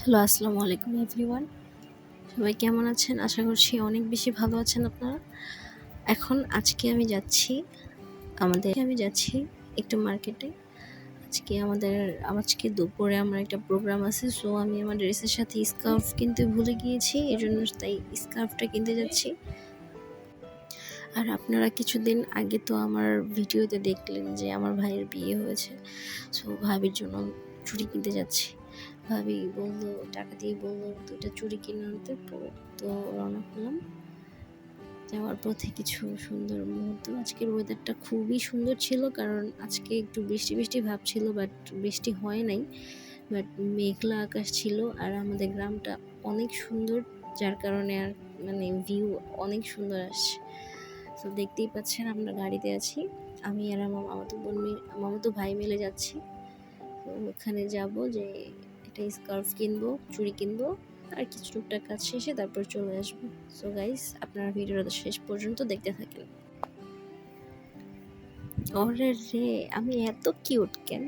Hello, আসসালামু আলাইকুম everyone. সবাই কেমন আছেন? আশা করছি অনেক বেশি ভালো আছেন আপনারা। আজকে আমি যাচ্ছি একটু মার্কেটে। আজকে দুপুরে আমার একটা প্রোগ্রাম আছে। সো আমি আমার ড্রেসের সাথে স্কার্ফ কিনতে ভুলে গিয়েছি। এজন্য তাই স্কার্ফটা কিনতে যাচ্ছি। আর আপনারা কিছুদিন আগে তো আমার ভিডিওতে দেখলেন যে আমার ভাইয়ের বিয়ে হয়েছে। সো ভাবির জন্য চুড়ি কিনতে যাচ্ছি। ভাবি বলল, টাকা দিয়ে বলল 2টা চুড়ি কিনে আনতে। তো রওনা করলাম। যাওয়ার পথে কিছু সুন্দর মুহূর্ত। আজকের ওয়েদারটা খুবই সুন্দর ছিল, কারণ আজকে একটু বৃষ্টি বৃষ্টি ভাব ছিল, বাট বৃষ্টি হয় নাই। বাট মেঘলা আকাশ ছিল, আর আমাদের গ্রামটা অনেক সুন্দর, যার কারণে আর ভিউ অনেক সুন্দর আসছে। তো দেখতেই পাচ্ছেন আমরা গাড়িতে আছি, আমি আর আমার মামাতো ভাই মিলে যাচ্ছি। তো ওখানে যাব যে একটা স্কার্ফ কিনবো, চুড়ি কিনবো, আর কিছু টুকটাক কাজ শেষে তারপর চলে আসবো। সো গাইস, আপনারা ভিডিওটা শেষ পর্যন্ত দেখতে থাকেন। ওরে রে, আমি এত কিউট কেন?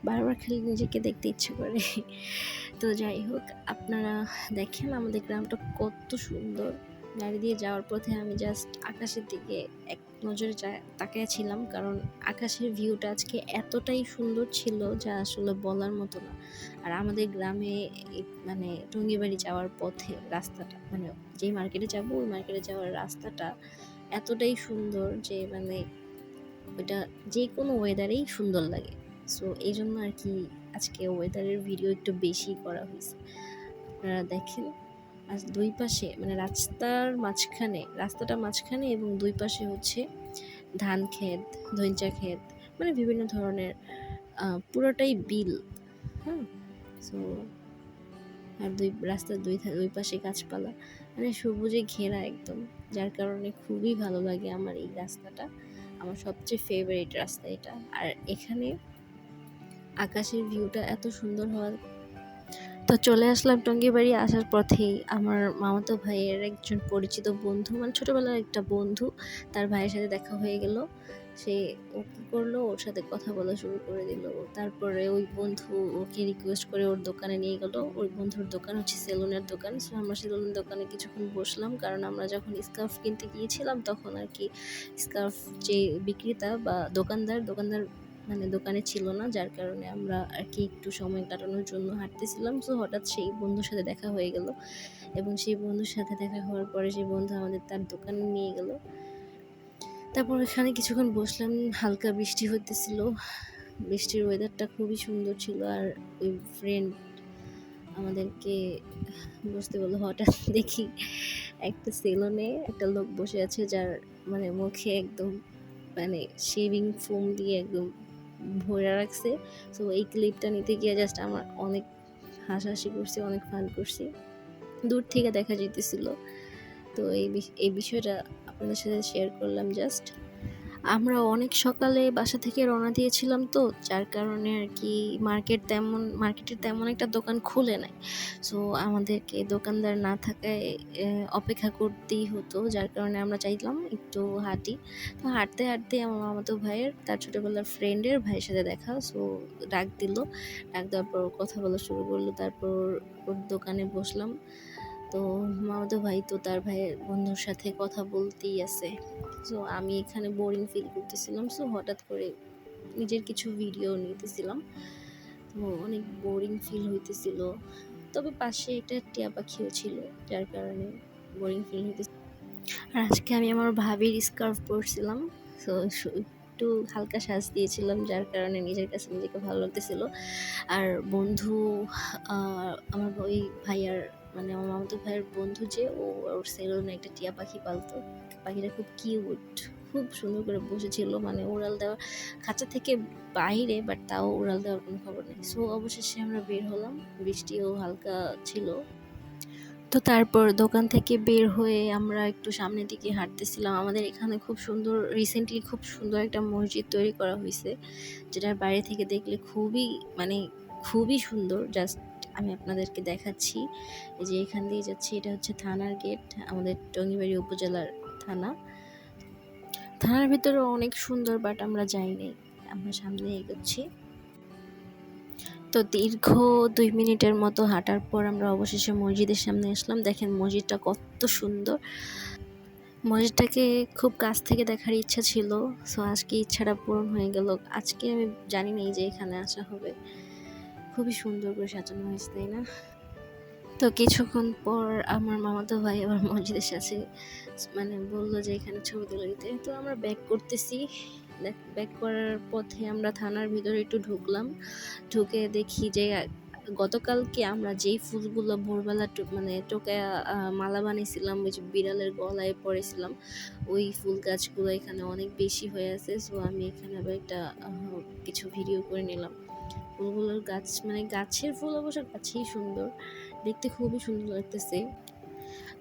বারবার খালি নিজেকে দেখতে ইচ্ছে করে। তো যাই হোক, আপনারা দেখেন আমাদের গ্রামটা কত সুন্দর। গাড়ি দিয়ে যাওয়ার পথে আমি জাস্ট আকাশের দিকে এক নজরে তাকিয়েছিলাম, কারণ আকাশের ভিউটা আজকে এতটাই সুন্দর ছিল যা আসলে বলার মতো না। আর আমাদের গ্রামে টঙ্গিবাড়ি যাওয়ার পথে রাস্তাটা, যেই মার্কেটে যাব ওই মার্কেটে যাওয়ার রাস্তাটা এতটাই সুন্দর যে ওইটা যে কোনো ওয়েদারেই সুন্দর লাগে। সো এই জন্য আর কি আজকে ওয়েদারের ভিডিও একটু বেশি করা হয়েছে। আপনারা দেখেন, আজ দুই পাশে রাস্তাটা মাঝখানে এবং দুই পাশে হচ্ছে ধান ক্ষেত, ধইঞ্চা ক্ষেত, বিভিন্ন ধরনের পুরোটাই বিল। হ্যাঁ, সো আর রাস্তার দুই পাশে গাছপালা, সবুজে ঘেরা একদম, যার কারণে খুবই ভালো লাগে আমার এই রাস্তাটা। আমার সবচেয়ে ফেভারিট রাস্তা এটা। আর এখানে আকাশের ভিউটা এত সুন্দর হওয়ার, তো চলে আসলাম টঙ্গিবাড়ি। আসার পথেই আমার মামাতো ভাইয়ের একজন পরিচিত বন্ধু, ছোটবেলার একটা বন্ধু, তার ভাইয়ের সাথে দেখা হয়ে গেল। ও কি করলো, ওর সাথে কথা বলা শুরু করে দিল। তারপরে ওই বন্ধু ওকে রিকোয়েস্ট করে ওর দোকানে নিয়ে গেল। ওই বন্ধুর দোকান হচ্ছে সেলুনের দোকান। সো আমরা সেলুনের দোকানে কিছুক্ষণ বসলাম, কারণ আমরা যখন স্কার্ফ কিনতে গিয়েছিলাম তখন আর কি স্কার্ফ যে বিক্রেতা বা দোকানদার দোকানে ছিল না, যার কারণে আমরা আর কি একটু সময় কাটানোর জন্য হাঁটতেছিলাম। সো হঠাৎ সেই বন্ধুর সাথে দেখা হয়ে গেল, এবং সেই বন্ধুর সাথে দেখা হওয়ার পরে সেই বন্ধু আমাদের তার দোকানে নিয়ে গেল। তারপর এখানে কিছুক্ষণ বসলাম। হালকা বৃষ্টি হতেছিল, বৃষ্টির ওয়েদারটা খুবই সুন্দর ছিল। আর ওই ফ্রেন্ড আমাদেরকে বসতে বললো। হঠাৎ দেখি একটা সেলুনে একটা লোক বসে আছে, যার মুখে একদম শেভিং ফোম দিয়ে একদম ভরে রাখছে। সো এই ক্লিপটা নিতে গিয়ে জাস্ট আমার অনেক হাসাহাসি করছি, অনেক ফান করছি, দূর থেকে দেখা যেতেছিল। তো এই বিষয়টা আপনাদের সাথে শেয়ার করলাম জাস্ট। আমরা অনেক সকালে বাসা থেকে রওনা দিয়েছিলাম, তো যার কারণে আর কি মার্কেটের তেমন একটা দোকান খুলে নাই। সো আমাদেরকে দোকানদার না থাকায় অপেক্ষা করতেই হতো, যার কারণে আমরা চাইলাম একটু হাঁটি। তো হাঁটতে হাঁটতে আমার মামাতো ভাইয়ের তার ছোটোবেলার ফ্রেন্ডের ভাইয়ের সাথে দেখা। সো ডাক দেওয়ার পর কথা বলা শুরু করলো। তারপর ওর দোকানে বসলাম। তো মামাতো ভাই তো তার ভাইয়ের বন্ধুর সাথে কথা বলতেই আছে। সো আমি এখানে বোরিং ফিল করতেছিলাম। সো হঠাৎ করে নিজের কিছু ভিডিও নিতেছিলাম, তো অনেক বোরিং ফিল হইতেছিল। তবে পাশে একটা টিয়া পাখিও ছিল, যার কারণে বোরিং ফিল হইতেছিল। আর আজকে আমি আমার ভাবির স্কার্ফ পরছিলাম। সো একটু হালকা সাজ দিয়েছিলাম, যার কারণে নিজের কাছে নিজেকে ভালো লাগতেছিল। আর বন্ধু, আমার ওই ভাইয়ার আমার মামাতো ভাইয়ের বন্ধু, যে ওর সেলুনে একটা টিয়া পাখি পালতো। পাখিটা খুব কিউট, খুব সুন্দর করে বসেছিল, উড়াল দেওয়ার খাঁচা থেকে বাইরে, বাট তাও উড়াল দেওয়ার কোনো খবর নেই। সো অবশেষে আমরা বের হলাম, বৃষ্টিও হালকা ছিল। তো তারপর দোকান থেকে বের হয়ে আমরা একটু সামনের দিকে হাঁটতেছিলাম। আমাদের এখানে রিসেন্টলি খুব সুন্দর একটা মসজিদ তৈরি করা হয়েছে, যেটার বাইরে থেকে দেখলে খুবই সুন্দর। জাস্ট আমি আপনাদেরকে দেখাচ্ছি, এই যে এখান দিয়ে যাচ্ছি, এটা হচ্ছে থানার গেট, আমাদের টঙ্গিবাড়ি উপজেলার থানার ভিতরে অনেক সুন্দর, বাট আমরা যাই নাই, আমরা সামনে এগোচ্ছি। তো দীর্ঘ 2 মিনিটের মতো হাঁটার পর আমরা অবশেষে মসজিদের সামনে আসলাম। দেখেন মসজিদটা কত সুন্দর। মসজিদটাকে খুব কাছ থেকে দেখার ইচ্ছা ছিল, সো আজকে ইচ্ছাটা পূরণ হয়ে গেল। আজকে আমি জানি না যে এখানে আসা হবে। খুবই সুন্দর করে সাজানো হয়েছে, তাই না? তো কিছুক্ষণ পর আমার মামাতো ভাই আবার মসজিদের সাথে বললো যে এখানে ছবি তুলে দিতে। তো আমরা ব্যাক করতেছি। ব্যাক করার পথে আমরা থানার ভিতরে একটু ঢুকলাম। ঢুকে দেখি যে গতকালকে আমরা যেই ফুলগুলো ভোরবেলা টোকায়া মালা বানিয়েছিলাম, ওই যে বিড়ালের গলায় পরেছিলাম, ওই ফুল গাছগুলো এখানে অনেক বেশি হয়ে আছে। সো আমি এখানে আবার একটা কিছু ভিডিও করে নিলাম। ফুলগুলোর গাছের ফুল অবশ্য গাছেই সুন্দর, দেখতে খুবই সুন্দর লাগতেছে।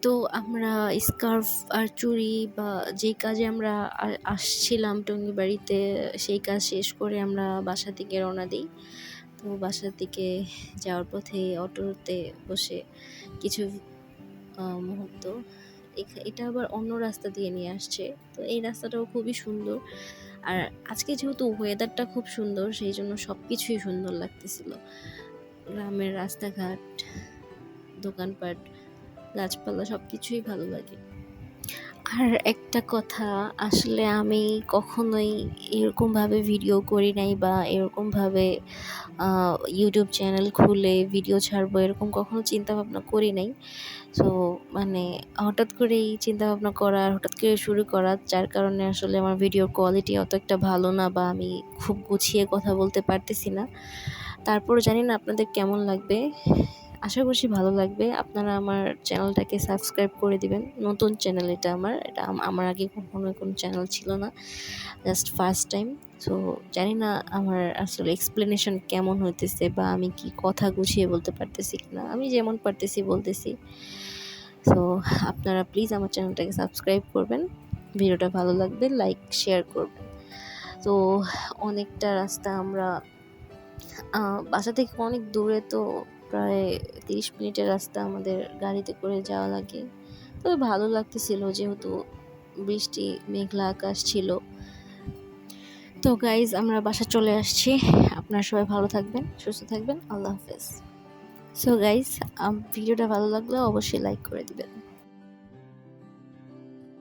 তো আমরা স্কার্ফ আর চুড়ি বা যেই কাজে আমরা আসছিলাম টঙ্গী বাড়িতে, সেই কাজ শেষ করে আমরা বাসা থেকে রওনা দিই। তো বাসার দিকে যাওয়ার পথে অটোতে বসে কিছু মুহূর্ত, এটা আবার অন্য রাস্তা দিয়ে নিয়ে আসছে। তো এই রাস্তাটাও খুবই সুন্দর। আর আজকে যেহেতু ওয়েদারটা খুব সুন্দর, সেই জন্য সব কিছুই সুন্দর লাগতেছিল। গ্রামের রাস্তাঘাট, দোকানপাট, গাছপালা সব কিছুই ভালো লাগে। আর একটা কথা, আসলে আমি কখনোই এরকমভাবে ভিডিও করি নাই বা এরকমভাবে ইউটিউব চ্যানেল খুলে ভিডিও ছাড়বো এরকম কখনো চিন্তা ভাবনা করি নাই। সো হঠাৎ করেই চিন্তা ভাবনা করা, হঠাৎ করে শুরু করা, যার কারণে আসলে আমার ভিডিওর কোয়ালিটি অত একটা ভালো না, বা আমি খুব গুছিয়ে কথা বলতে পারতেছি না। তারপর জানি না আপনাদের কেমন লাগবে, আশা করছি ভালো লাগবে। আপনারা আমার চ্যানেলটাকে সাবস্ক্রাইব করে দিবেন। নতুন চ্যানেল এটা আমার আগে কখনো কোনো চ্যানেল ছিল না, জাস্ট ফার্স্ট টাইম। সো জানি না আমার আসলে এক্সপ্লেনেশন কেমন হইতেছে, বা আমি কি কথা গুছিয়ে বলতে পারতেছি কিনা। আমি যেমন পারতেছি বলতেছি। সো আপনারা প্লিজ আমার চ্যানেলটাকে সাবস্ক্রাইব করবেন, ভিডিওটা ভালো লাগবে লাইক শেয়ার করবেন। তো অনেকটা রাস্তা আমরা বাসা থেকে অনেক দূরে, তো প্রায় 30 মিনিটের রাস্তা আমাদের গাড়িতে করে যাওয়া লাগে। তবে ভালো লাগতেছিল যেহেতু বৃষ্টি মেঘলা আকাশ ছিল। তো গাইজ আমরা বাসা চলে আসছি। আপনারা সবাই ভালো থাকবেন, সুস্থ থাকবেন। আল্লাহ হাফেজ। সো গাইজ ভিডিওটা ভালো লাগলে অবশ্যই লাইক করে দিবেন।